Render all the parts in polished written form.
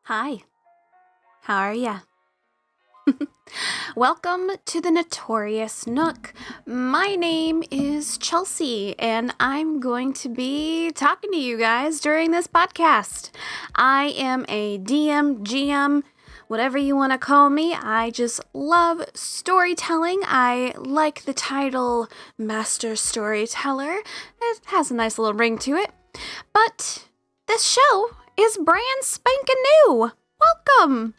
Hi, how are ya? Welcome to the Notorious Nook. My name is Chelsea, and I'm going to be talking to you guys during this podcast. I am a DM, GM, whatever you want to call me. I just love storytelling. I like the title Master Storyteller. It has a nice little ring to it. But this show is brand spanking new. Welcome!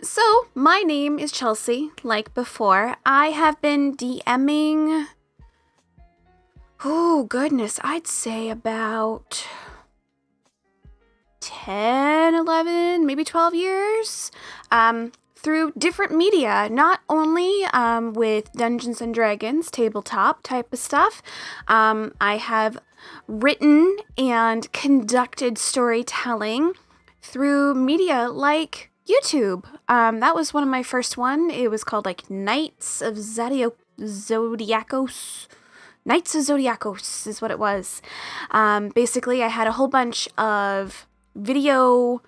So my name is Chelsea, like before. I have been DMing, oh goodness, I'd say about 10, 11, maybe 12 years, through different media, not only with Dungeons & Dragons, tabletop type of stuff. I have written and conducted storytelling through media like YouTube. That was one of my first one. It was called like Knights of Zodiacos. Knights of Zodiacos is what it was. Basically, I had a whole bunch of video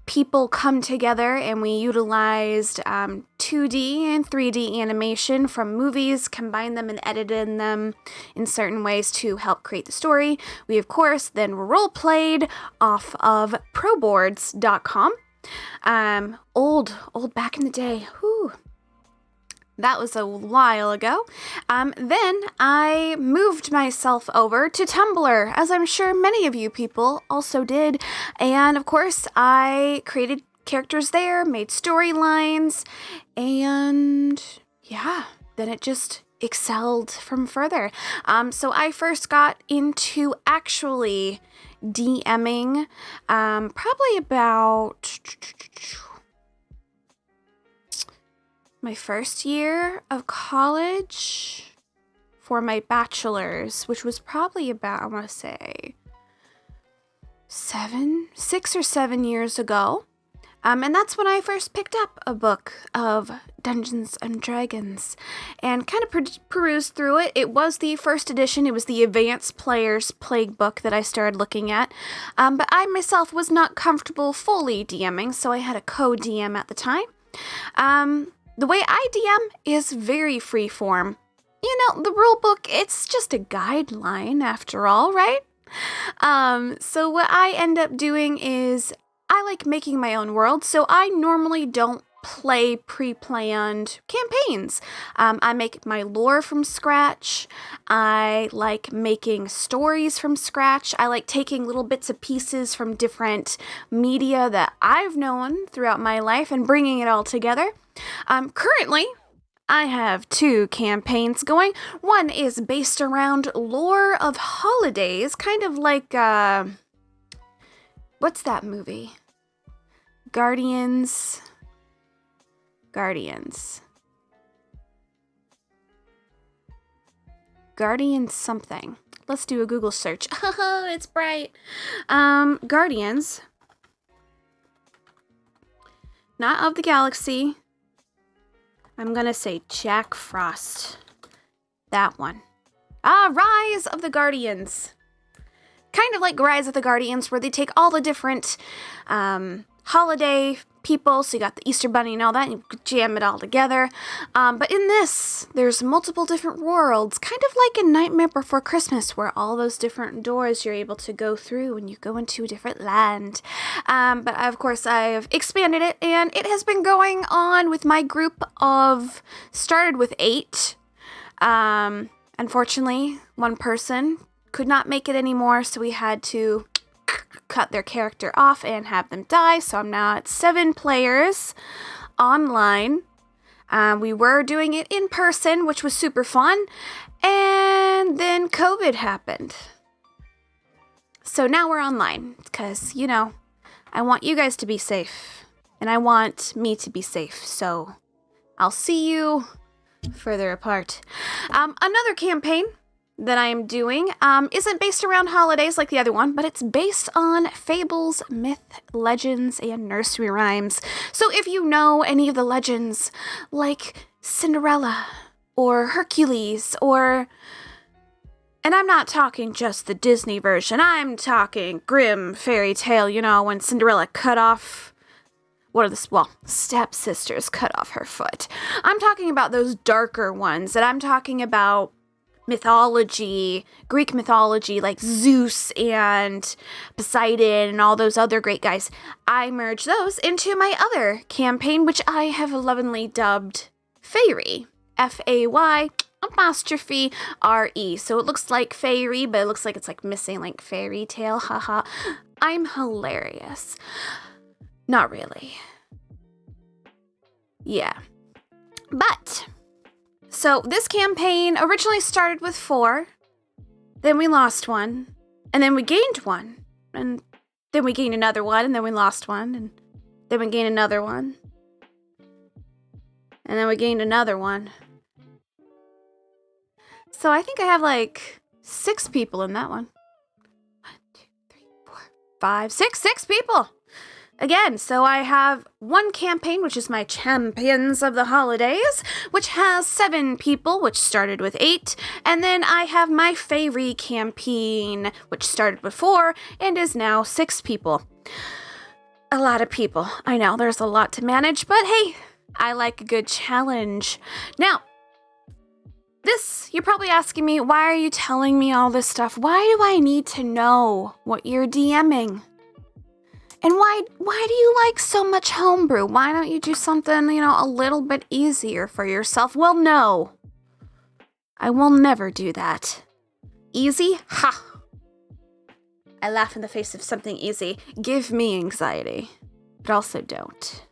people come together and we utilized 2D and 3D animation from movies, combined them and edited them in certain ways to help create the story. We, of course, then role played off of proboards.com. Old back in the day. Whew. That was a while ago. Then I moved myself over to Tumblr, as I'm sure many of you people also did. And of course, I created characters there, made storylines, and yeah, then it just excelled from further. So I first got into actually DMing probably about my first year of college for my bachelor's, which was probably about, I want to say, 6 or 7 years ago. And that's when I first picked up a book of Dungeons & Dragons and kind of perused through it. It was the first edition. It was the Advanced Player's Plague book that I started looking at. But I myself was not comfortable fully DMing, so I had a co-DM at the time. The way I DM is very freeform. You know, the rule book, it's just a guideline after all, right? So what I end up doing is I like making my own world, so I normally don't play pre-planned campaigns. I make my lore from scratch. I like making stories from scratch. I like taking little bits of pieces from different media that I've known throughout my life and bringing it all together. Currently, I have 2 campaigns going. One is based around lore of holidays, kind of like, what's that movie? Guardians something. Let's do a Google search. Oh, it's bright. Guardians. Not of the Galaxy. I'm gonna say Jack Frost. That one. Rise of the Guardians. Kind of like Rise of the Guardians, where they take all the different holiday people, so you got the Easter Bunny and all that, and you jam it all together. But in this, there's multiple different worlds, kind of like a Nightmare Before Christmas, where all those different doors you're able to go through and you go into a different land. But of course, I've expanded it, and it has been going on with my group of, started with 8. Unfortunately, one person could not make it anymore, so we had to cut their character off and have them die. So I'm now at 7 players online. We were doing it in person, which was super fun. And then COVID happened. So now we're online because, you know, I want you guys to be safe and I want me to be safe. So I'll see you further apart. Another campaign that I am doing isn't based around holidays like the other one, but it's based on fables, myth, legends, and nursery rhymes. So if you know any of the legends, like Cinderella, or Hercules, or... And I'm not talking just the Disney version, I'm talking grim fairy tale, you know, when Cinderella cut off stepsisters cut off her foot. I'm talking about those darker ones, and I'm talking about mythology, Greek mythology, like Zeus and Poseidon and all those other great guys. I merged those into my other campaign, which I have lovingly dubbed Fairy. Fay apostrophe re. So it looks like fairy, but it looks like it's like missing like fairy tale. Haha. I'm hilarious. Not really. Yeah. But, so this campaign originally started with 4, then we lost 1, and then we gained 1, and then we gained another 1, and then we lost 1, and then we gained another 1, and then we gained another 1. So I think I have like 6 people in that one. 1, 2, 3, 4, 5, 6 people. Again, so I have one campaign, which is my Champions of the Holidays, which has 7 people, which started with 8. And then I have my Fairy campaign, which started with 4 and is now 6 people. A lot of people. I know, there's a lot to manage, but hey, I like a good challenge. Now, you're probably asking me, why are you telling me all this stuff? Why do I need to know what you're DMing? And why do you like so much homebrew? Why don't you do something, a little bit easier for yourself? Well, no. I will never do that. Easy? Ha! I laugh in the face of something easy. Give me anxiety. But also don't.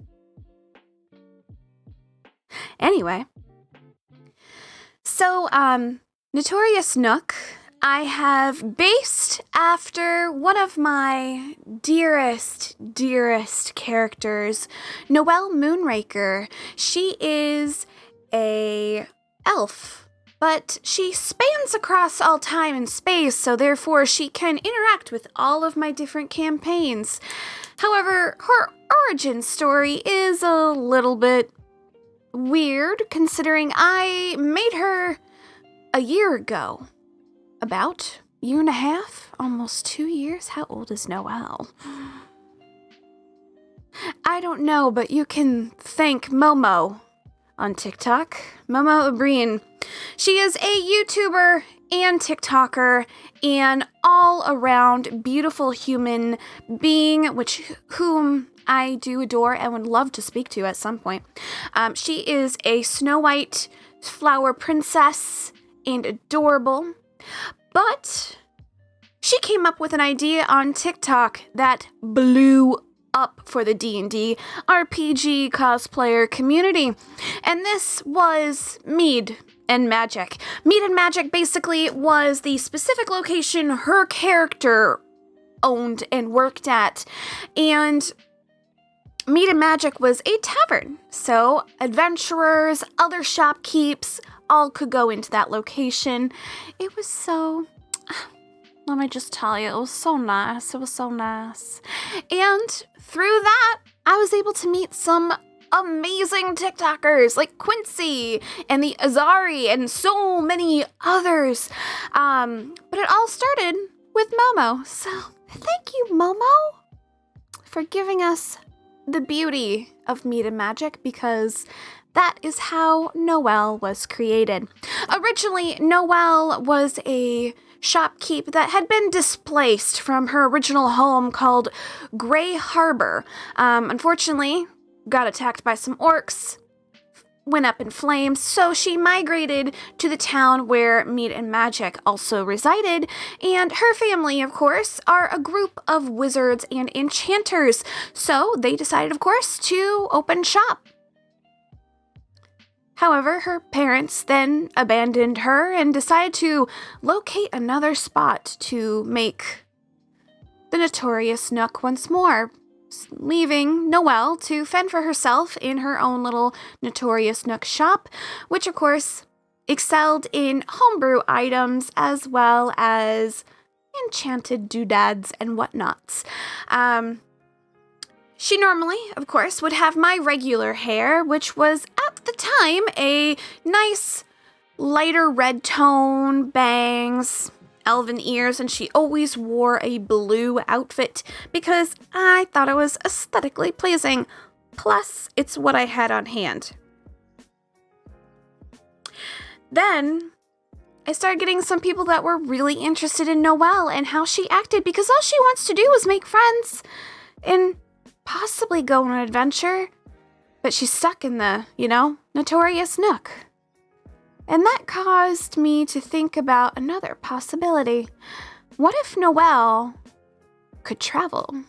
Anyway. So, Notorious Nook, I have based after one of my dearest characters, Noelle Moonryker. She is a elf, but she spans across all time and space, so therefore she can interact with all of my different campaigns. However, her origin story is a little bit weird, considering I made her a year ago. About a year and a half? Almost 2 years? How old is Noelle? I don't know, but you can thank Momo on TikTok. Momo Abreen. She is a YouTuber and TikToker and all-around beautiful human being, whom I do adore and would love to speak to at some point. She is a Snow White flower princess and adorable. But she came up with an idea on TikTok that blew up for the D&D RPG cosplayer community. And this was Mead and Magic. Mead and Magic basically was the specific location her character owned and worked at. And Mead and Magic was a tavern. So adventurers, other shopkeepers, all could go into that location. It was so, let me just tell you, it was so nice. It was so nice. And through that, I was able to meet some amazing TikTokers like Quincy and the Azari and so many others. But it all started with Momo. So thank you, Momo, for giving us the beauty of Mead and Magic, because that is how Noelle was created. Originally, Noelle was a shopkeep that had been displaced from her original home called Grey Harbor. Unfortunately, got attacked by some orcs, went up in flames, so she migrated to the town where Mead and Magic also resided, and her family, of course, are a group of wizards and enchanters, so they decided, of course, to open shop. However, her parents then abandoned her and decided to locate another spot to make the Notorious Nook once more, leaving Noelle to fend for herself in her own little Notorious Nook shop, which of course excelled in homebrew items as well as enchanted doodads and whatnots. She normally, of course, would have my regular hair, which was at the time a nice lighter red tone, bangs, elven ears, and she always wore a blue outfit because I thought it was aesthetically pleasing. Plus, it's what I had on hand. Then I started getting some people that were really interested in Noelle and how she acted, because all she wants to do is make friends and possibly go on an adventure. But she's stuck in the, Notorious Nook. And that caused me to think about another possibility. What if Noelle could travel?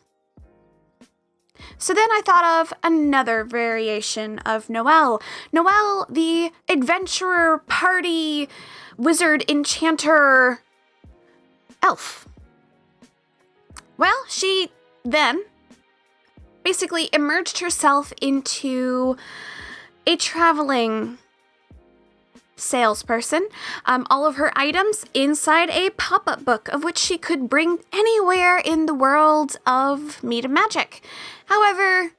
So then I thought of another variation of Noelle. Noelle, the adventurer, party, wizard, enchanter, elf. Well, she then basically emerged herself into a traveling salesperson. All of her items inside a pop-up book of which she could bring anywhere in the world of meat and magic. However,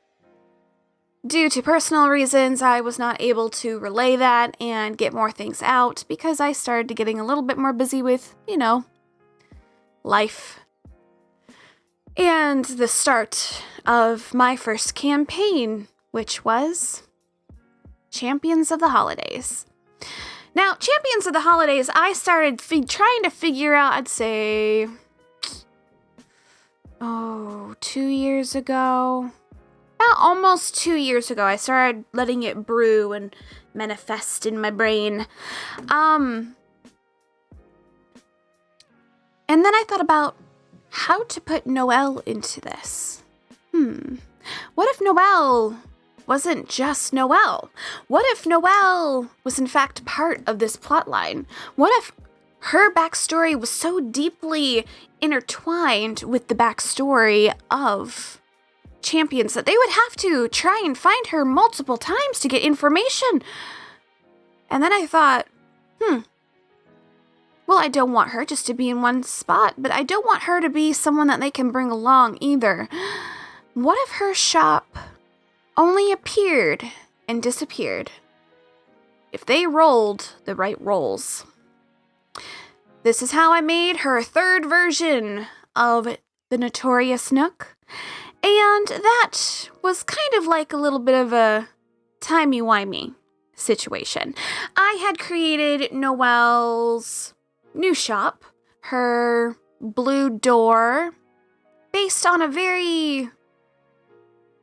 due to personal reasons, I was not able to relay that and get more things out because I started getting a little bit more busy with, life. And the start of my first campaign, which was Champions of the Holidays. Now, Champions of the Holidays, I started trying to figure out, I'd say, 2 years ago. About almost 2 years ago, I started letting it brew and manifest in my brain. And then I thought about how to put Noelle into this. What if Noelle wasn't just Noelle? What if Noelle was in fact part of this plotline? What if her backstory was so deeply intertwined with the backstory of Champions that they would have to try and find her multiple times to get information? And then I thought, well, I don't want her just to be in one spot, but I don't want her to be someone that they can bring along either. What if her shop only appeared and disappeared if they rolled the right rolls? This is how I made her third version of the Notorious Nook, and that was kind of like a little bit of a timey-wimey situation. I had created Noelle's new shop, her blue door, based on a very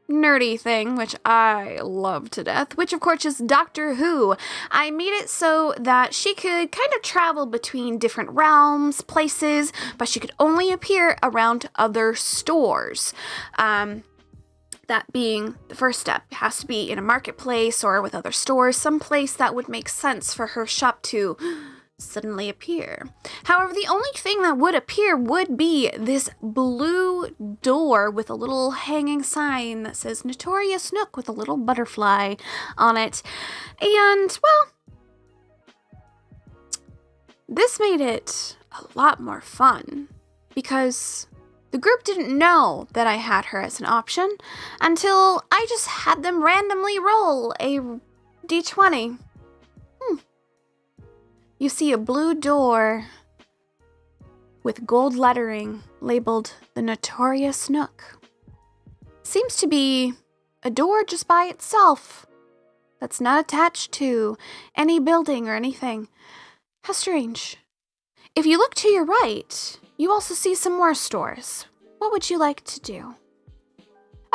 nerdy thing, which I love to death, which of course is Doctor Who. I made it so that she could kind of travel between different realms, places, but she could only appear around other stores. That being the first step. It has to be in a marketplace or with other stores, someplace that would make sense for her shop to suddenly appear. However, the only thing that would appear would be this blue door with a little hanging sign that says Notorious Nook with a little butterfly on it. And, well, this made it a lot more fun because the group didn't know that I had her as an option until I just had them randomly roll a d20. You see a blue door with gold lettering labeled the Notorious Nook. Seems to be a door just by itself that's not attached to any building or anything. How strange. If you look to your right, you also see some more stores. What would you like to do?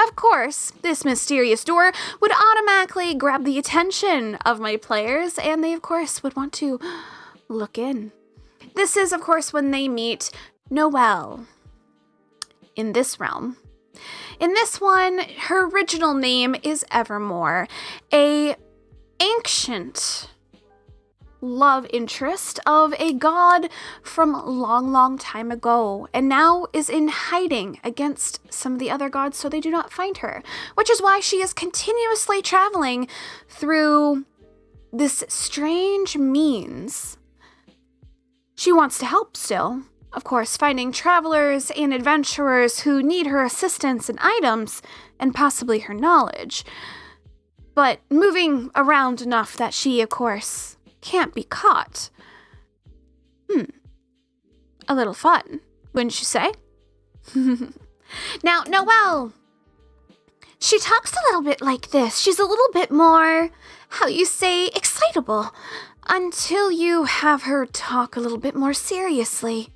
Of course, this mysterious door would automatically grab the attention of my players, and they, of course, would want to look in. This is, of course, when they meet Noelle in this realm. In this one, her original name is Evermore, a ancient love interest of a god from long, long time ago, and now is in hiding against some of the other gods so they do not find her, which is why she is continuously traveling through this strange means. She wants to help still, of course, finding travelers and adventurers who need her assistance and items, and possibly her knowledge, but moving around enough that she, of course, can't be caught. A little fun, wouldn't you say? Now, Noelle She talks a little bit like this. She's a little bit more, how you say, excitable, until you have her talk a little bit more seriously.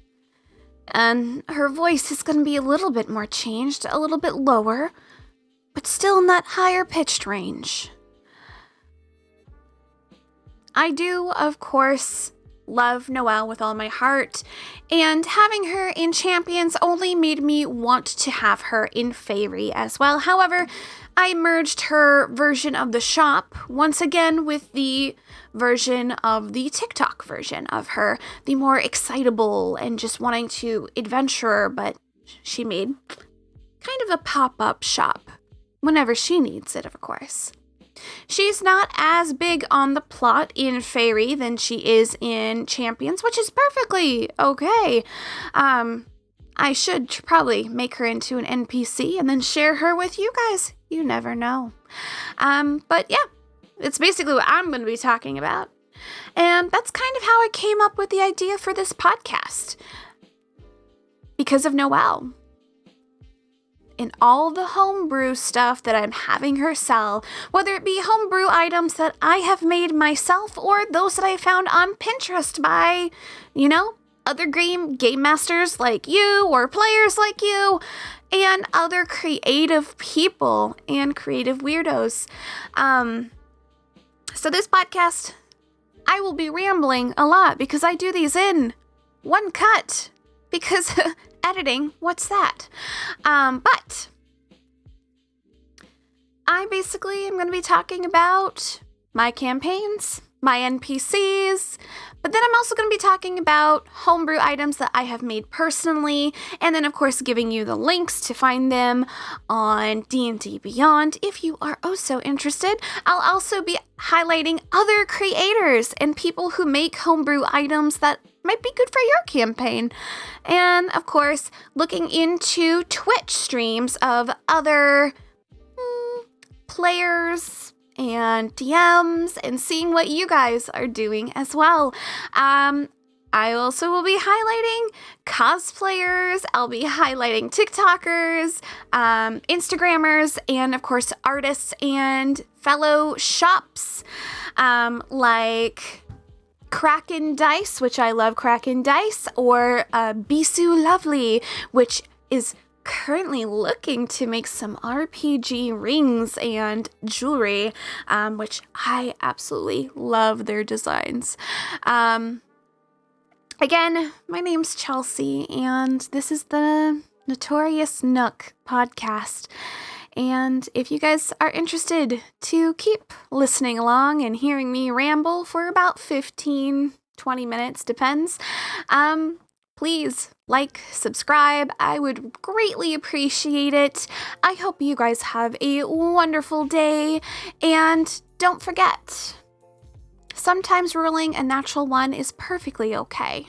And her voice is going to be a little bit more changed, a little bit lower, but still in that higher pitched range. I do, of course, love Noelle with all my heart, and having her in Champions only made me want to have her in Fairy as well. However, I merged her version of the shop once again with the version of the TikTok version of her, the more excitable and just wanting to adventure, but she made kind of a pop-up shop whenever she needs it, of course. She's not as big on the plot in Fairy than she is in Champions, which is perfectly okay. I should probably make her into an NPC and then share her with you guys. You never know. But yeah, it's basically what I'm going to be talking about. And that's kind of how I came up with the idea for this podcast. Because of Noelle. And all the homebrew stuff that I'm having her sell, whether it be homebrew items that I have made myself or those that I found on Pinterest by, other game masters like you or players like you and other creative people and creative weirdos. So this podcast, I will be rambling a lot because I do these in one cut because editing, what's that? But I basically am going to be talking about my campaigns, my NPCs, but then I'm also going to be talking about homebrew items that I have made personally, and then of course giving you the links to find them on D&D Beyond if you are also interested. I'll also be highlighting other creators and people who make homebrew items that might be good for your campaign. And of course, looking into Twitch streams of other players and DMs and seeing what you guys are doing as well. I also will be highlighting cosplayers, I'll be highlighting TikTokers, Instagrammers, and of course artists and fellow shops like Kraken Dice, which I love Kraken Dice, or Bisu Lovely, which is currently looking to make some RPG rings and jewelry, which I absolutely love their designs. Again, my name's Chelsea, and this is the Notorious Nook podcast. And if you guys are interested to keep listening along and hearing me ramble for about 15, 20 minutes, depends, please like, subscribe. I would greatly appreciate it. I hope you guys have a wonderful day. And don't forget, sometimes rolling a natural one is perfectly okay.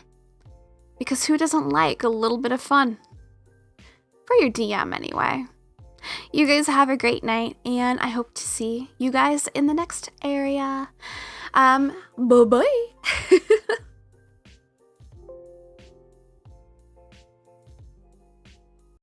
Because who doesn't like a little bit of fun? For your DM anyway. You guys have a great night, and I hope to see you guys in the next area. Bye-bye.